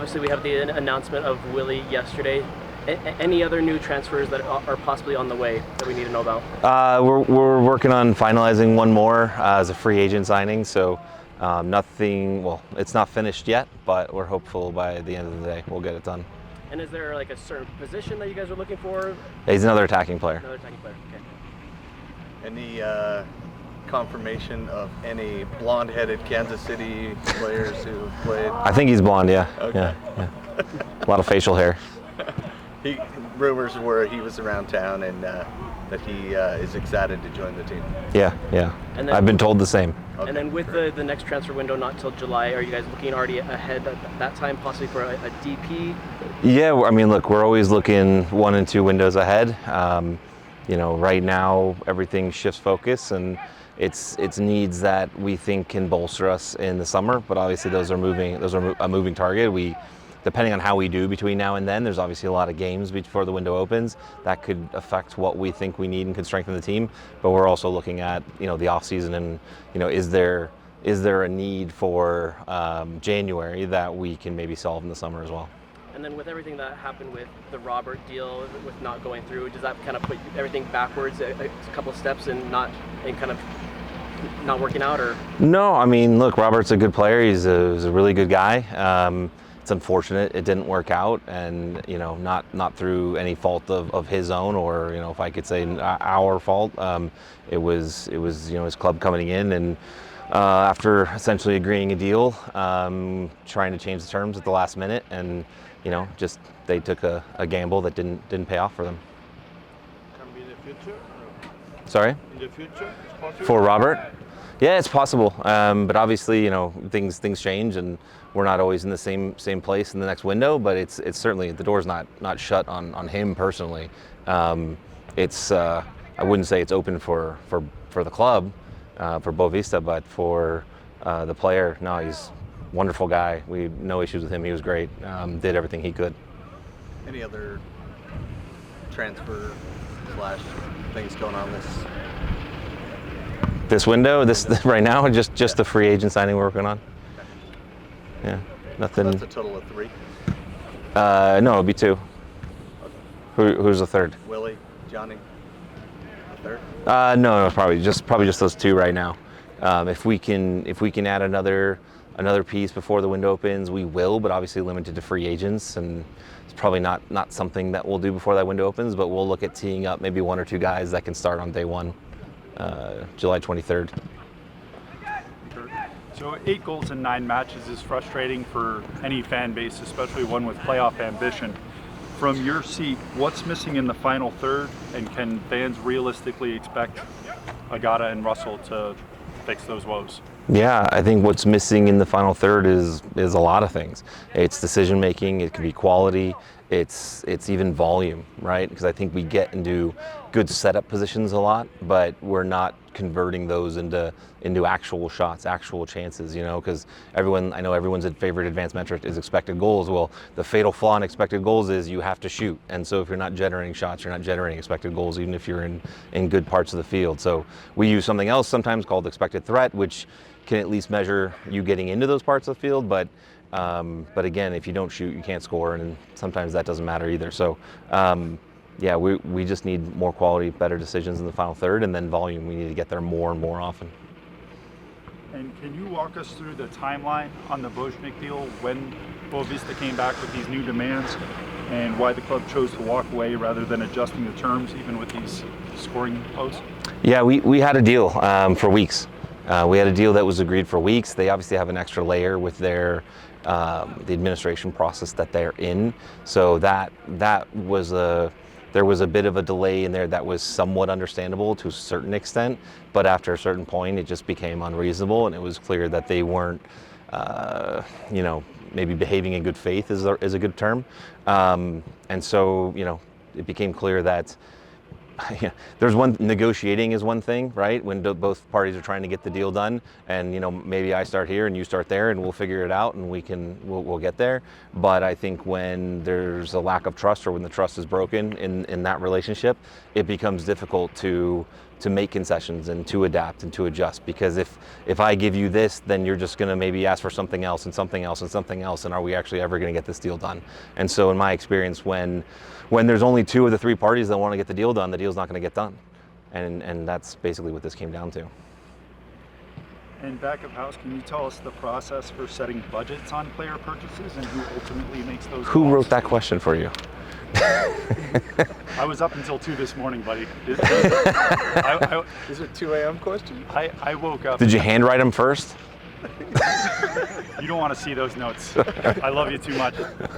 obviously we have the announcement of Willie yesterday. Any other new transfers that are possibly on the way that we need to know about? We're working on finalizing one more as a free agent signing. So nothing. Well, it's not finished yet, but we're hopeful by the end of the day we'll get it done. And is there like a certain position that you guys are looking for? He's another attacking player. Another attacking player. Okay. Any confirmation of any blonde-headed Kansas City players who played? I think he's blonde. Yeah. Okay. Yeah. A lot of facial hair. Rumors were he was around town and that he is excited to join the team. Yeah. And then, I've been told the same. Okay, and then with the next transfer window not till July, are you guys looking already ahead at that time, possibly for a DP? Yeah, I mean, look, we're always looking 1 and 2 windows ahead. Right now everything shifts focus, and it's needs that we think can bolster us in the summer. But obviously, those are a moving target. Depending on how we do between now and then, there's obviously a lot of games before the window opens that could affect what we think we need and can strengthen the team. But we're also looking at the off season and is there a need for January that we can maybe solve in the summer as well. And then with everything that happened with the Robert deal, with not going through, does that kind of put everything backwards a couple of steps and kind of not working out? Or no, I mean, look, Robert's a good player. He's a really good guy. It's unfortunate it didn't work out, and not through any fault of his own, or if I could say our fault. It was his club coming in and after essentially agreeing a deal, trying to change the terms at the last minute, and just they took a gamble that didn't pay off for them. Can be in the future? Sorry? In the future, it's possible? For Robert? Yeah, it's possible, but obviously, things change, and we're not always in the same place in the next window. But it's certainly, the door's not shut on him personally. I wouldn't say it's open for the club, for Boavista, but for the player. No, he's a wonderful guy. We had no issues with him. He was great. Did everything he could. Any other transfer / things going on This window, right now, just the free agent signing we're working on. Yeah, nothing. So that's a total of 3. No, it'll be 2. Okay. Who's the third? Willie, Johnny, the third. No, probably just those 2 right now. If we can add another piece before the window opens, we will. But obviously limited to free agents, and it's probably not something that we'll do before that window opens. But we'll look at teeing up maybe 1 or 2 guys that can start on day 1. July 23rd. So 8 goals in 9 matches is frustrating for any fan base, especially one with playoff ambition. From your seat, what's missing in the final third, and can fans realistically expect Agata and Russell to fix those woes? Yeah, I think what's missing in the final third is a lot of things. It's decision making, it can be quality, it's even volume, right? Because I think we get into good setup positions a lot, but we're not converting those into actual shots, actual chances, because I know everyone's favorite advanced metric is expected goals. Well, the fatal flaw in expected goals is you have to shoot. And so if you're not generating shots, you're not generating expected goals, even if you're in good parts of the field. So we use something else sometimes called expected threat, which can at least measure you getting into those parts of the field. But again, if you don't shoot, you can't score, and sometimes that doesn't matter either. So yeah, we just need more quality, better decisions in the final third, and then volume. We need to get there more and more often. And can you walk us through the timeline on the Božnik deal, when Boavista came back with these new demands, and why the club chose to walk away rather than adjusting the terms, even with these scoring posts? Yeah, we had a deal for weeks. We had a deal that was agreed for weeks. They obviously have an extra layer with their the administration process that they're in. So that was there was a bit of a delay in there that was somewhat understandable to a certain extent, but after a certain point, it just became unreasonable, and it was clear that they weren't, maybe behaving in good faith is a good term, and so it became clear that. There's negotiating is one thing, right? When both parties are trying to get the deal done, and maybe I start here and you start there, and we'll figure it out, and we'll get there. But I think when there's a lack of trust, or when the trust is broken in that relationship, it becomes difficult to to make concessions and to adapt and to adjust. Because if I give you this, then you're just going to maybe ask for something else and something else and something else, and are we actually ever going to get this deal done? And so in my experience, when there's only 2 of the 3 parties that want to get the deal's not going to get done. And that's basically what this came down to. And back of house, can you tell us the process for setting budgets on player purchases and who ultimately makes those Who calls? wrote that question for you? I was up until 2 this morning, buddy. Is it 2 a.m. question? I woke up. Did you handwrite them first? You don't want to see those notes. I love you too much.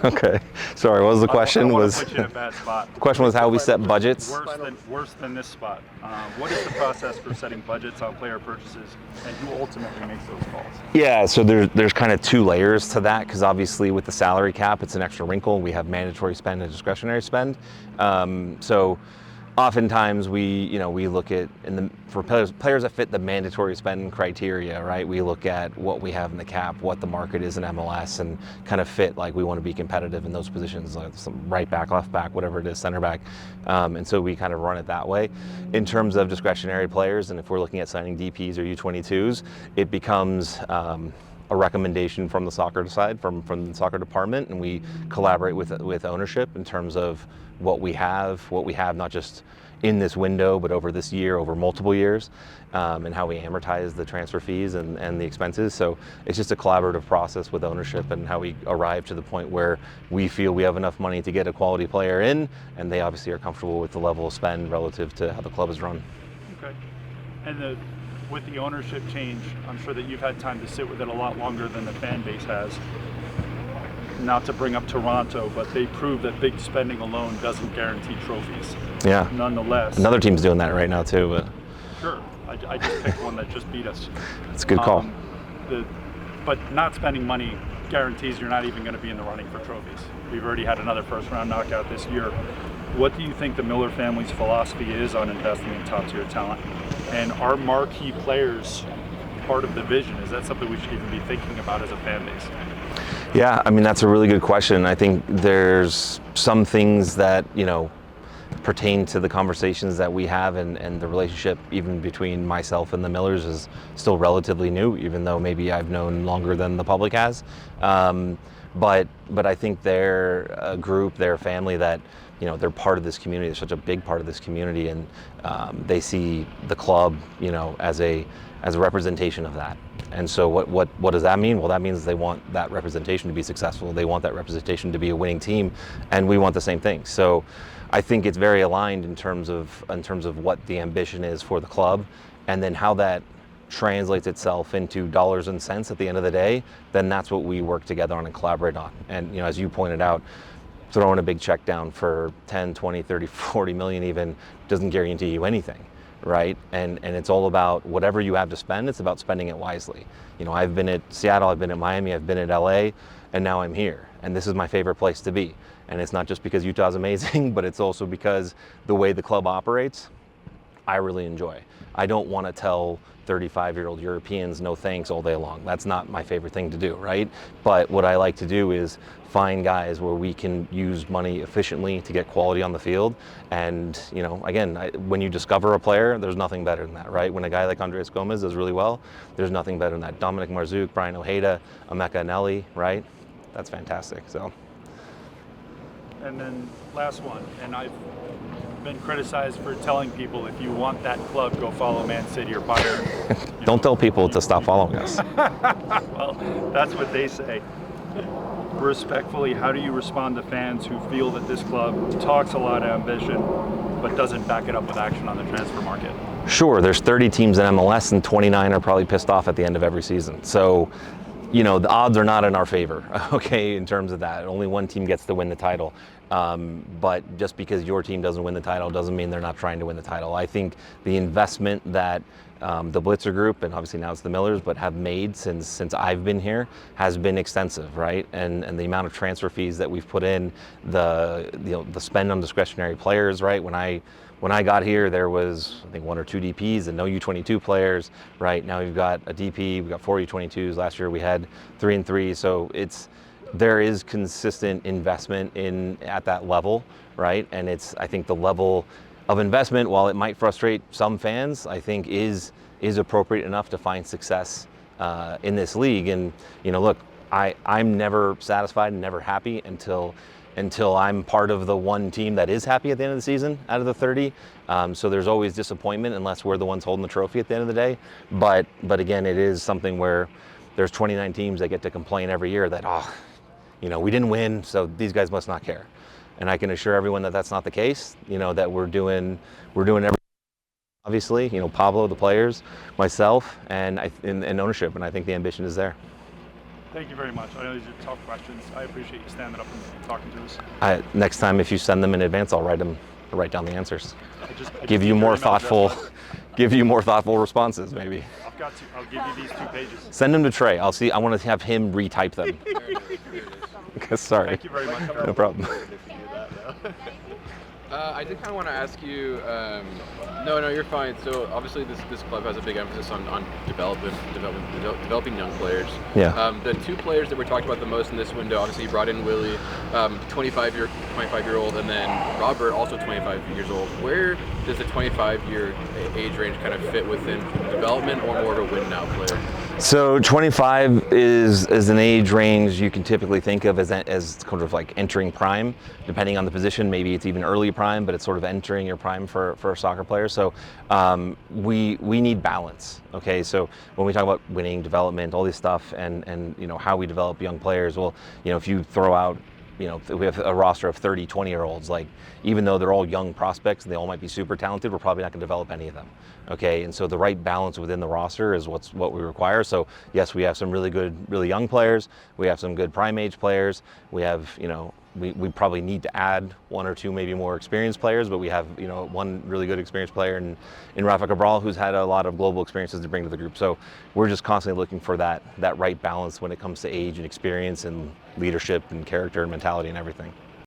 Okay. Sorry, what was the question? I want Was to put you in a bad spot. the question was how we set budgets? Worse than this spot. What is the process for setting budgets on player purchases, and who ultimately makes those calls? Yeah, so there's kind of 2 layers to that, because obviously with the salary cap, it's an extra wrinkle. We have mandatory spend and discretionary spend. So oftentimes we look at for players that fit the mandatory spend criteria, right? We look at what we have in the cap, what the market is in MLS, and kind of fit, like we want to be competitive in those positions, like some right back, left back, whatever it is, center back. And so we kind of run it that way. In terms of discretionary players, and if we're looking at signing DPs or U22s, it becomes a recommendation from the soccer side, from the soccer department, and we collaborate with ownership in terms of what we have not just in this window, but over this year, over multiple years, and how we amortize the transfer fees and the expenses. So it's just a collaborative process with ownership and how we arrive to the point where we feel we have enough money to get a quality player in, and they obviously are comfortable with the level of spend relative to how the club is run. Okay. And with the ownership change, I'm sure that you've had time to sit with it a lot longer than the fan base has. Not to bring up Toronto, but they prove that big spending alone doesn't guarantee trophies. Yeah. Nonetheless. Another team's doing that right now too. But Sure. I just picked one that just beat us. it's a good call. But not spending money guarantees you're not even going to be in the running for trophies. We've already had another first round knockout this year. What do you think the Miller family's philosophy is on investing in top tier talent? And are marquee players part of the vision? Is that something we should even be thinking about as a fan base? Yeah, I mean, that's a really good question. I think there's some things that, pertain to the conversations that we have, and the relationship even between myself and the Millers is still relatively new, even though maybe I've known longer than the public has. But I think they're a group, they're a family that, they're part of this community. They're such a big part of this community, and they see the club, as a representation of that. And so what does that mean? Well, that means they want that representation to be successful. They want that representation to be a winning team, and we want the same thing. So I think it's very aligned in terms of what the ambition is for the club, and then how that translates itself into dollars and cents at the end of the day. Then that's what we work together on and collaborate on. And as you pointed out, throwing a big check down for 10, 20, 30, 40 million even doesn't guarantee you anything. Right? And it's all about whatever you have to spend, it's about spending it wisely. I've been at Seattle, I've been at Miami, I've been at LA, and now I'm here. And this is my favorite place to be. And it's not just because Utah's amazing, but it's also because the way the club operates, I really enjoy. I don't want to tell 35-year-old Europeans no thanks all day long. That's not my favorite thing to do, right? But what I like to do is find guys where we can use money efficiently to get quality on the field. And, again, when you discover a player, there's nothing better than that, right? When a guy like Andres Gomez does really well, there's nothing better than that. Dominic Marzouk, Brian Ojeda, Emeka Anelli, right? That's fantastic. So. And then last one, and I've been criticized for telling people, if you want that club, go follow Man City or Bayern. Don't tell people to stop following us. Well, that's what they say. Respectfully, how do you respond to fans who feel that this club talks a lot of ambition, but doesn't back it up with action on the transfer market? Sure, there's 30 teams in MLS, and 29 are probably pissed off at the end of every season. So, the odds are not in our favor, okay, in terms of that. Only one team gets to win the title. But just because your team doesn't win the title doesn't mean they're not trying to win the title. I think the investment that the Blitzer Group, and obviously now it's the Millers, but have made since I've been here has been extensive, right? And the amount of transfer fees that we've put in, the spend on discretionary players, right? When I got here, there was, I think, 1 or 2 DPs and no U22 players, right? Now we've got a DP, we've got 4 U22s. Last year we had 3 and 3. So there is consistent investment at that level, right? And I think the level of investment, while it might frustrate some fans, I think is appropriate enough to find success in this league. And look, I'm never satisfied and never happy until I'm part of the one team that is happy at the end of the season out of the 30. So there's always disappointment unless we're the ones holding the trophy at the end of the day. But again, it is something where there's 29 teams that get to complain every year that, we didn't win, so these guys must not care. And I can assure everyone that that's not the case. That we're doing everything. Obviously, Pablo, the players, myself, and ownership, and I think the ambition is there. Thank you very much. I know these are tough questions. I appreciate you standing up and talking to us. Next time, if you send them in advance, I'll write down the answers. I give you more thoughtful responses, maybe. I'll give you these 2 pages. Send them to Trey. I'll see. I want to have him retype them. Sorry. Thank you very much. No problem. I did kind of want to ask you. No, you're fine. So obviously, this club has a big emphasis on developing young players. Yeah. The 2 players that were talked about the most in this window, obviously, you brought in Willie, 25-year-old, and then Robert, also 25 years old. Where does the 25-year age range kind of fit within development, or more of a win now player? So 25 is an age range you can typically think of as kind of like entering prime, depending on the position. Maybe it's even early prime, but it's sort of entering your prime for a soccer player. So we need balance. Okay, so when we talk about winning, development, all this stuff, and how we develop young players, well, if you throw out, we have a roster of 30, 20-year-olds, like, even though they're all young prospects and they all might be super talented, we're probably not going to develop any of them. Okay, and so the right balance within the roster is what we require. So yes, we have some really good, really young players. We have some good prime age players. We have, we probably need to add 1 or 2 maybe more experienced players, but we have, one really good experienced player in Rafa Cabral, who's had a lot of global experiences to bring to the group. So we're just constantly looking for that right balance when it comes to age and experience and leadership and character and mentality and everything.